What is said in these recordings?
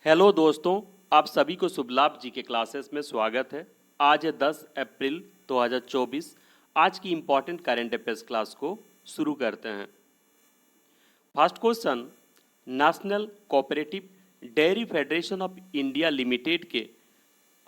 Hello दोस्तों, आप सभी को शुभ लाभ जी के क्लासेस में स्वागत है। आज है 10 अप्रैल 2024। आज की इम्पॉर्टेंट करंट अफेयर्स क्लास को शुरू करते हैं। First question, national cooperative dairy federation of India limited के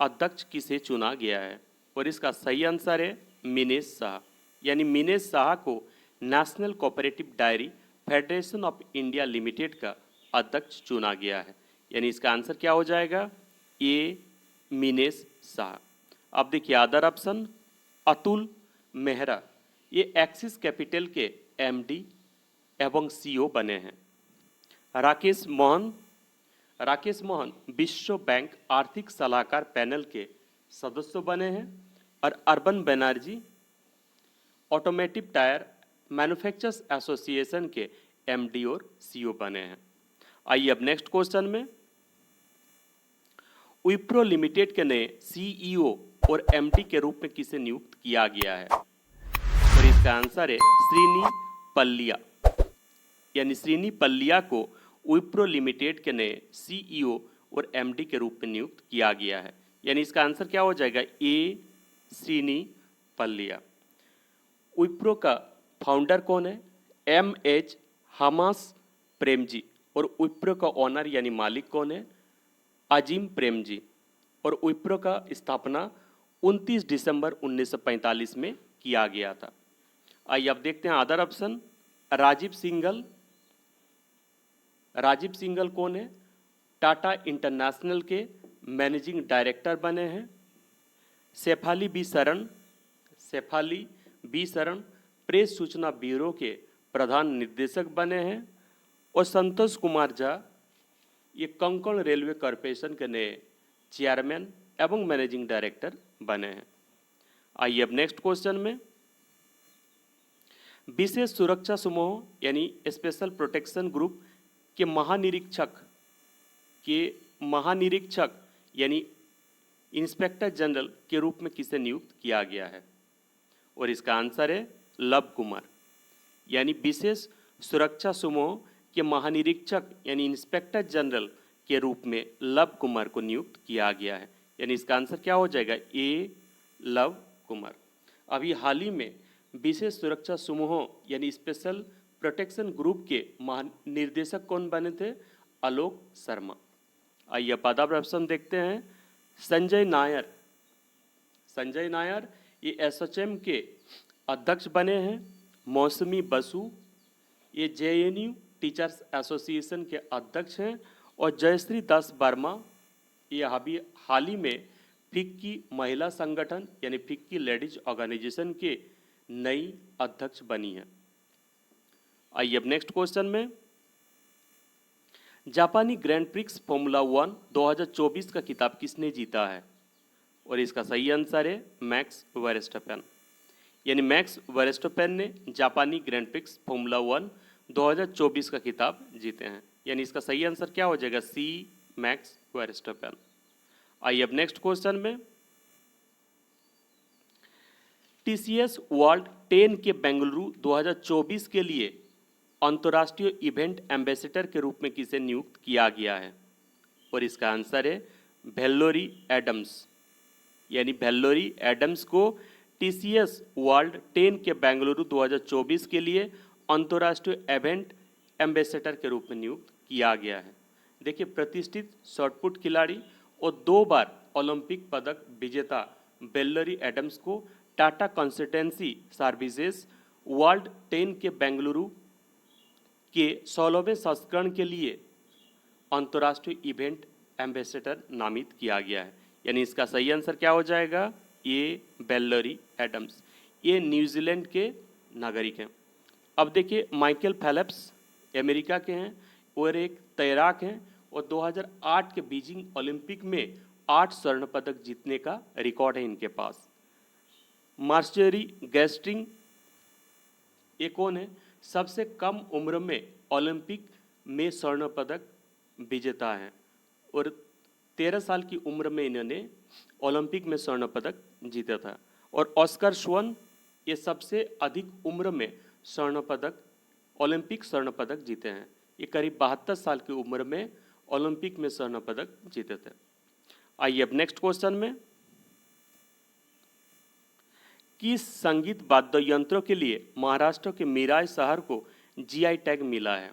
अध्यक्ष किसे चुना गया है? और इसका सही आंसर है मिनेश शाह। यानी मिनेश शाह को national cooperative dairy federation of India limited का अध्यक्ष चुना गया है। यानी इसका आंसर क्या हो जाएगा? ए मिनेश शाह। अब देखिए अदर ऑप्शन, अतुल मेहरा ये एक्सिस कैपिटल के एमडी एवं सीईओ बने हैं। राकेश मोहन विश्व बैंक आर्थिक सलाहकार पैनल के सदस्य बने हैं। और urban Banerjee automotive tyre manufacturers association के एमडी और सीईओ बने हैं। आइए अब नेक्स्ट क्वेश्चन में, विप्रो लिमिटेड के नए सीईओ और एमडी के रूप में किसे नियुक्त किया गया है? और इसका आंसर है श्रीनी पल्लिया। यानी श्रीनी पल्लिया को विप्रो लिमिटेड के नए सीईओ और एमडी के रूप में नियुक्त किया गया है। यानी इसका आंसर क्या हो जाएगा? ए श्रीनी पल्लिया। विप्रो का फाउंडर कौन है? एमएच हमास प्रेमजी। और विप्रो का ओनर यानी मालिक कौन है? अजीम प्रेमजी। और विप्रो का स्थापना 29 दिसंबर 1945 में किया गया था। आइए अब देखते हैं अदर ऑप्शन, राजीव सिंघल कौन है? टाटा इंटरनेशनल के मैनेजिंग डायरेक्टर बने हैं। शेफाली बी शरण प्रेस सूचना ब्यूरो के प्रधान निर्देशक बने हैं। और संतोष कुमार झा ये कंकण रेलवे कॉरपोरेशन के नए चेयरमैन एवं मैनेजिंग डायरेक्टर बने हैं। आइए अब नेक्स्ट क्वेश्चन में, विशेष सुरक्षा समूह यानी स्पेशल प्रोटेक्शन ग्रुप के महानिरीक्षक यानी इंस्पेक्टर जनरल के रूप में किसे नियुक्त किया गया है? और इसका आंसर है लव कुमार। यानी विशेष सुरक्षा समूह के महानिरीक्षक यानी इंस्पेक्टर जनरल के रूप में लव कुमार को नियुक्त किया गया है। यानी इसका आंसर क्या हो जाएगा? ए लव कुमार। अभी हाल ही में विशेष सुरक्षा समूहों यानी स्पेशल प्रोटेक्शन ग्रुप के महानिर्देशक कौन बने थे? आलोक शर्मा। आइए अदर ऑप्शन देखते हैं, संजय नायर ये एसोचैम के अध्यक्ष बने हैं। मौसमी बसु ये जेएनयू टीचर्स एसोसिएशन के अध्यक्ष हैं। और जयश्री दास वर्मा ये हाल ही में फिक्की महिला संगठन यानी फिक्की लेडीज ऑर्गेनाइजेशन के नई अध्यक्ष बनी है। आइए अब नेक्स्ट क्वेश्चन में, जापानी ग्रैंड प्रिक्स फॉर्मूला 1 2024 का खिताब किसने जीता है? और इसका सही आंसर है मैक्स वर्स्टैपेन। यानी मैक्स वर्स्टैपेन ने जापानी ग्रैंड प्रिक्स फॉर्मूला 1 2024 का खिताब जीते हैं। यानी इसका सही आंसर क्या हो जाएगा? C Max Verstappen. आइए अब नेक्स्ट क्वेश्चन में, टीसीएस वर्ल्ड 10 के बेंगलुरु 2024 के लिए अंतर्राष्ट्रीय इवेंट एम्बेसडर के रूप में किसे नियुक्त किया गया है? और इसका आंसर है वेल्लोरी एडम्स। यानी वेल्लोरी एडम्स को टीसीएस वर्ल्ड 10 के बेंगलुरु 2024 के लिए अंतर्राष्ट्रीय इवेंट एम्बेसडर के रूप में नियुक्त किया गया है। देखिए प्रतिष्ठित शॉटपुट खिलाड़ी और 2 बार ओलंपिक पदक विजेता वेल्लोरी एडम्स को टाटा कंसल्टेंसी सर्विसेज वर्ल्ड 10 के बेंगलुरु के 16वें संस्करण के लिए अंतर्राष्ट्रीय इवेंट एम्बेसडर नामित किया गया है। यानी इसका सही आंसर क्या हो जाएगा? ये वेल्लोरी एडम्स। ये न्यूजीलैंड के नागरिक हैं। अब देखिए माइकल फेल्प्स अमेरिका के हैं और एक तैराक हैं और 2008 के बीजिंग ओलंपिक में 8 स्वर्ण पदक जीतने का रिकॉर्ड है इनके पास। मार्जरी गैस्ट्रिंग ये कौन है? सबसे कम उम्र में ओलंपिक में स्वर्ण पदक विजेता हैं और 13 साल की उम्र में इन्होंने ओलंपिक में स्वर्ण पदक जीता था। और ऑस्कर श्वन ये सबसे अधिक उम्र में ओलंपिक स्वर्ण पदक जीते हैं। ये करीब 72 साल की उम्र में ओलंपिक में स्वर्ण पदक जीते थे। आइए अब नेक्स्ट क्वेश्चन में, किस संगीत वाद्य यंत्रों के लिए महाराष्ट्र के मिराज शहर को जीआई टैग मिला है?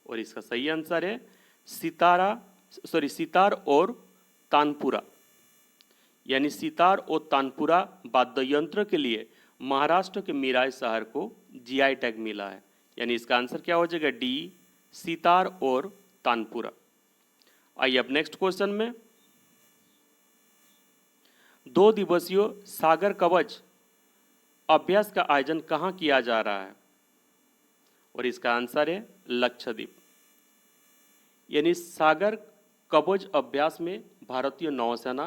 और इसका सही आंसर है सितार और तानपुरा। यानी सितार और तानपुरा वाद्य यंत्र के लिए महाराष्ट्र के मिराज शहर को जीआई टैग मिला है। यानी इसका आंसर क्या हो जाएगा? डी, सितार और तानपुरा। आइए अब नेक्स्ट क्वेश्चन में, 2 दिवसीय सागर कवच अभ्यास का आयोजन कहाँ किया जा रहा है? और इसका आंसर है लक्षद्वीप। यानी सागर कवच अभ्यास में भारतीय नौसेना,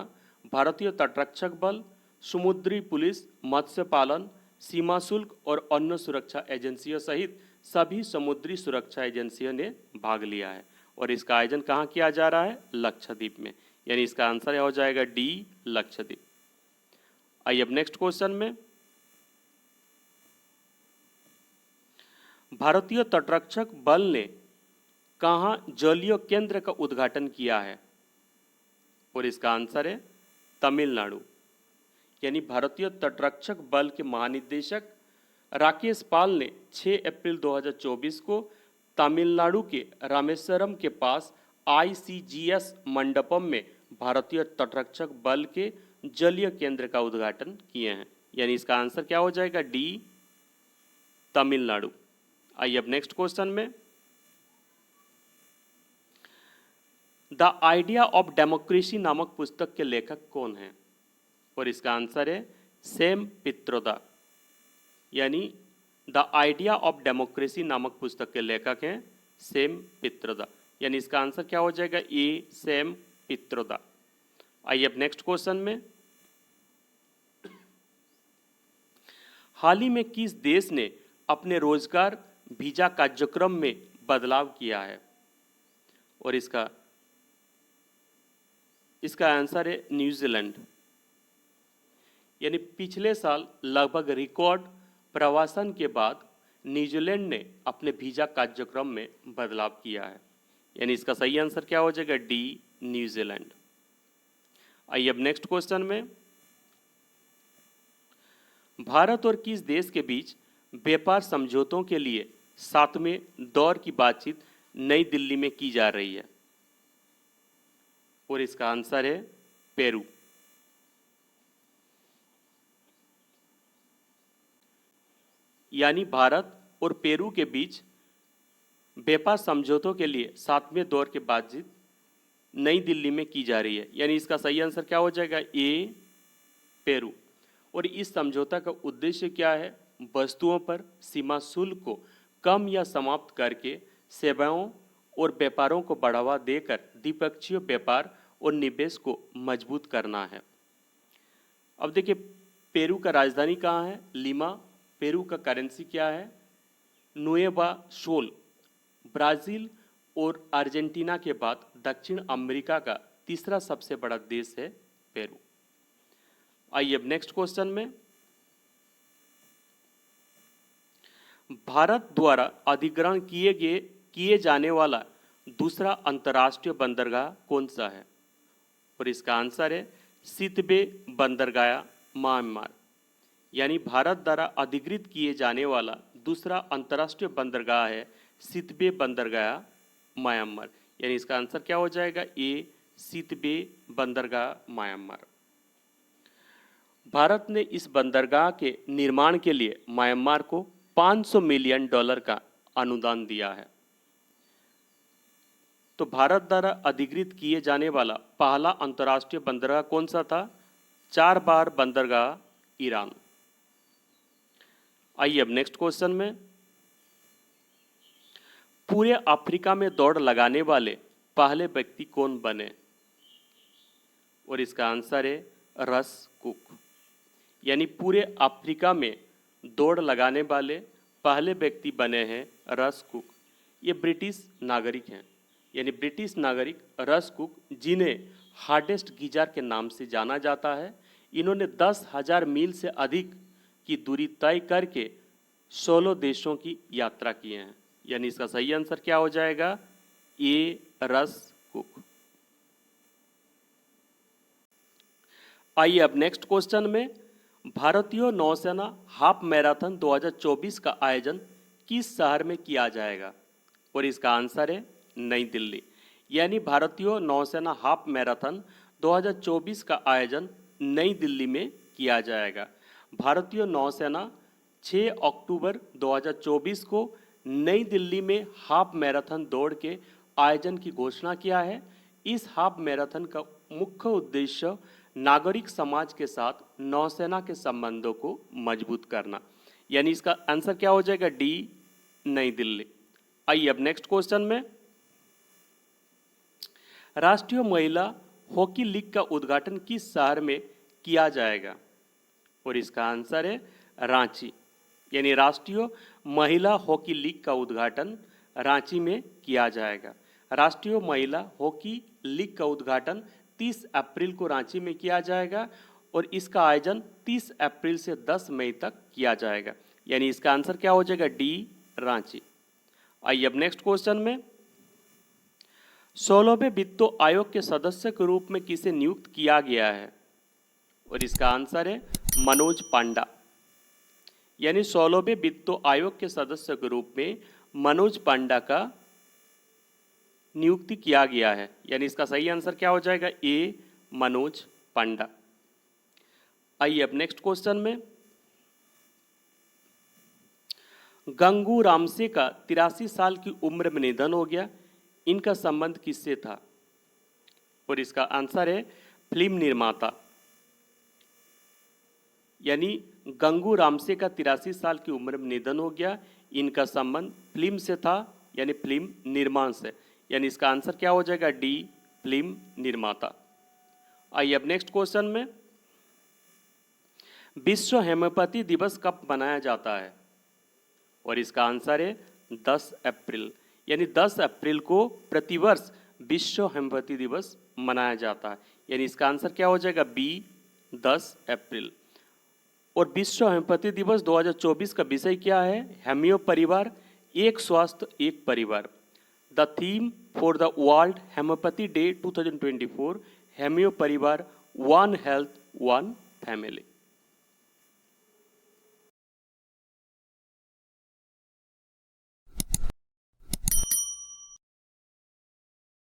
भारतीय तटरक्षक बल, समुद्री पुलिस, मत्स्य पालन, सीमा शुल्क और अन्य सुरक्षा एजेंसियों सहित सभी समुद्री सुरक्षा एजेंसियों ने भाग लिया है। और इसका आयोजन कहाँ किया जा रहा है? लक्षद्वीप में। यानी इसका आंसर हो जाएगा डी, लक्षद्वीप। आइए अब नेक्स्ट क्वेश्चन में, भारतीय तटरक्षक बल ने कहाँ जलीय केंद्र का उद्घाटन किया है? और इसका आंसर है तमिलनाडु। यानी भारतीय तटरक्षक बल के महानिदेशक राकेश पाल ने 6 अप्रैल 2024 को तमिलनाडु के रामेश्वरम के पास ICGS मंडपम में भारतीय तटरक्षक बल के जलीय केंद्र का उद्घाटन किए हैं। यानी इसका आंसर क्या हो जाएगा? डी, तमिलनाडु। आइए अब नेक्स्ट क्वेश्चन में, द आइडिया ऑफ डेमोक्रेसी नामक पुस्तक के लेखक कौन है? और इसका आंसर है सैम पित्रोदा। यानी द आइडिया ऑफ डेमोक्रेसी नामक पुस्तक के लेखक हैं सैम पित्रोदा। यानी इसका आंसर क्या हो जाएगा? ए, सैम पित्रोदा। आइए अब नेक्स्ट क्वेश्चन में, हाल ही में किस देश ने अपने रोजगार वीजा कार्यक्रम में बदलाव किया है? और इसका आंसर है न्यूजीलैंड। यानी पिछले साल लगभग रिकॉर्ड प्रवासन के बाद न्यूजीलैंड ने अपने वीजा कार्यक्रम में बदलाव किया है। यानी इसका सही आंसर क्या हो जाएगा? D, New Zealand. आइए अब नेक्स्ट क्वेश्चन में, भारत और किस देश के बीच व्यापार समझौतों के लिए 7वें दौर की बातचीत नई दिल्ली में की जा रही है? और इसका आंसर है पेरू। यानी भारत और पेरू के बीच व्यापार समझौतों के लिए 7वें दौर की बातचीत नई दिल्ली में की जा रही है। यानी इसका सही आंसर क्या हो जाएगा? ए, पेरू। और इस समझौता का उद्देश्य क्या है? वस्तुओं पर सीमा शुल्क को कम या समाप्त करके सेवाओं और व्यापारों को बढ़ावा देकर द्विपक्षीय व्यापार और निवेश को मजबूत करना है। अब देखिए, पेरू का राजधानी कहाँ है? लीमा। पेरू का करेंसी क्या है? Nuevo Sol. ब्राजील और अर्जेंटीना के बाद दक्षिण अमेरिका का तीसरा सबसे बड़ा देश है पेरू। आइए अब नेक्स्ट क्वेश्चन में, भारत द्वारा अधिग्रहण किए जाने वाला दूसरा अंतर्राष्ट्रीय बंदरगाह कौन सा है? और इसका आंसर है सितबे बंदरगाह, म्यांमार। यानी भारत द्वारा अधिकृत किए जाने वाला दूसरा अंतर्राष्ट्रीय बंदरगाह है सितबे बंदरगाह, म्यांमार। यानी इसका आंसर क्या हो जाएगा? ए, सितबे बंदरगाह, म्यांमार। भारत ने इस बंदरगाह के निर्माण के लिए म्यांमार को $500 मिलियन का अनुदान दिया है। तो भारत द्वारा अधिकृत किए जाने वाला पहला अंतर्राष्ट्रीय बंदरगाह कौन सा था? 4 बार बंदरगाह, ईरान। आइए अब नेक्स्ट क्वेश्चन में, पूरे अफ्रीका में दौड़ लगाने वाले पहले व्यक्ति कौन बने? और इसका आंसर है रस कुक। यानी पूरे अफ्रीका में दौड़ लगाने वाले पहले व्यक्ति बने हैं रस कुक। ये ब्रिटिश नागरिक हैं। यानी ब्रिटिश नागरिक रस कुक, जिन्हें हार्डेस्ट गीजर के नाम से जाना जाता है, इन्होंने 10,000 मील से अधिक की दूरी तय करके 16 देशों की यात्रा किए हैं। यानी इसका सही आंसर क्या हो जाएगा? ए रस कुक। आइए अब नेक्स्ट क्वेश्चन में, भारतीय नौसेना हाफ मैराथन 2024 का आयोजन किस शहर में किया जाएगा? और इसका आंसर है नई दिल्ली। यानी भारतीय नौसेना हाफ मैराथन 2024 का आयोजन नई दिल्ली में किया जाएगा। भारतीय नौसेना 6 अक्टूबर 2024 को नई दिल्ली में हाफ मैराथन दौड़ के आयोजन की घोषणा किया है। इस हाफ मैराथन का मुख्य उद्देश्य नागरिक समाज के साथ नौसेना के संबंधों को मजबूत करना। यानी इसका आंसर क्या हो जाएगा? डी, नई दिल्ली। आइए अब नेक्स्ट क्वेश्चन में, राष्ट्रीय महिला हॉकी लीग का उद्घाटन किस शहर में किया जाएगा? और इसका आंसर है रांची। यानी राष्ट्रीय महिला हॉकी लीग का उद्घाटन रांची में किया जाएगा। राष्ट्रीय महिला हॉकी लीग का उद्घाटन 30 अप्रैल को रांची में किया जाएगा और इसका आयोजन 30 अप्रैल से 10 मई तक किया जाएगा। यानी इसका आंसर क्या हो जाएगा? डी, रांची। आइए अब नेक्स्ट क्वेश्चन में, 16वें वित्त आयोग के सदस्य के रूप में किसे नियुक्त किया गया है? और इसका आंसर है मनोज पांडा। यानी 16वें वित्त आयोग के सदस्य के रूप में मनोज पांडा का नियुक्ति किया गया है। यानी इसका सही आंसर क्या हो जाएगा? ए, मनोज पांडा। आइए अब नेक्स्ट क्वेश्चन में, गंगू रामसे का 83 साल की उम्र में निधन हो गया, इनका संबंध किससे था? और इसका आंसर है फिल्म निर्माता। यानी गंगू रामसे का 83 साल की उम्र में निधन हो गया, इनका संबंध फिल्म से था, यानी फिल्म निर्माण से। यानी इसका आंसर क्या हो जाएगा? डी, फिल्म निर्माता। आइए अब नेक्स्ट क्वेश्चन में, विश्व होम्योपैथी दिवस कब मनाया जाता है? और इसका आंसर है 10 अप्रैल। यानी 10 अप्रैल को प्रतिवर्ष विश्व होम्योपैथी दिवस मनाया जाता है। यानी इसका आंसर क्या हो जाएगा? बी, 10 अप्रैल। और विश्व होम्योपैथी दिवस 2024 का विषय क्या है? होम्यो परिवार, एक स्वास्थ्य एक परिवार। The theme for the world homeopathy day 2024, homeo परिवार, वन हेल्थ वन फैमिली।